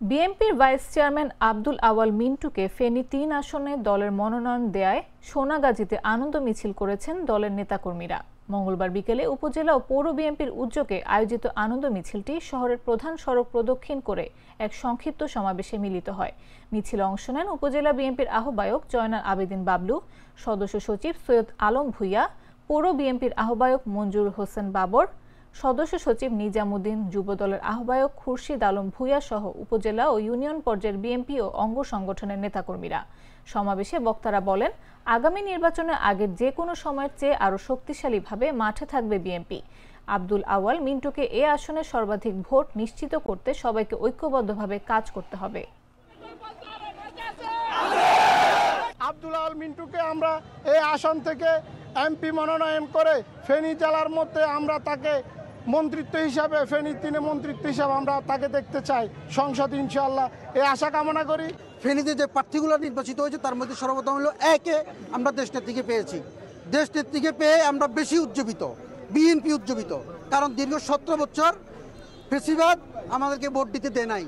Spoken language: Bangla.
বিএনপির ভাইস চেয়ারম্যান আব্দুল আওয়াল মিন্টুকে ফেনী ৩ আসনে দলের মনোনয়ন দেয়ায় সোনাগাজীতে আনন্দ মিছিল করেছেন দলের নেতাকর্মীরা। মঙ্গলবার বিকেলে উপজেলা ও পৌর বিএনপির উদ্যোগে আয়োজিত আনন্দ মিছিলটি শহরের প্রধান সড়ক প্রদক্ষিণ করে এক সংক্ষিপ্ত সমাবেশে মিলিত হয়। মিছিলে অংশ নেন উপজেলা বিএনপির আহ্বায়ক জয়নাল আবেদিন বাবলু, সদস্য সচিব সৈয়দ আলম ভূঁইয়া, পৌর বিএনপির আহ্বায়ক মঞ্জুর হোসেন বাবর, সদস্য সচিব নিজামুদ্দিন, যুবদলের আহ্বায়ক খুরশিদ আলম ভূঁইয়া সহ উপজেলা ও ইউনিয়ন পর্যায়ের বিএনপি ও অঙ্গ সংগঠনের নেতাকর্মীরা। সমাবেশে বক্তারা বলেন, আগামী নির্বাচনের আগের যে কোনো সময়ের চেয়ে আরও শক্তিশালীভাবে মাঠে থাকবে বিএনপি। আব্দুল আওয়াল মিন্টুকে এ আসনে সর্বাধিক ভোট নিশ্চিত করতে সবাইকে ঐক্যবদ্ধভাবে কাজ করতে হবে। আব্দুল আওয়াল মিন্টুকে আমরা এই আসন থেকে এমপি মনোনয়ন করে ফেনী জেলার মধ্যে আমরা তাকে মন্ত্রিত্ব হিসাবে ফেনী 3 মন্ত্রিত্ব হিসাবে আমরা তাকে দেখতে চাই সংসদ, ইনশাআল্লাহ এই আশা কামনা করি। ফেনীতে যে প্রার্থীগুলো নির্বাচিত হয়েছে তার মধ্যে সর্বপ্রথম হলো একে আমরা দেশনেত্রীকে পেয়েছি। দেশনেত্রীকে পেয়ে আমরা বেশি উজ্জীবিত, বিএনপি উজ্জীবিত, কারণ দীর্ঘ 17 বছর ফেসিবাদ আমাদেরকে ভোট দিতে দেয় নাই।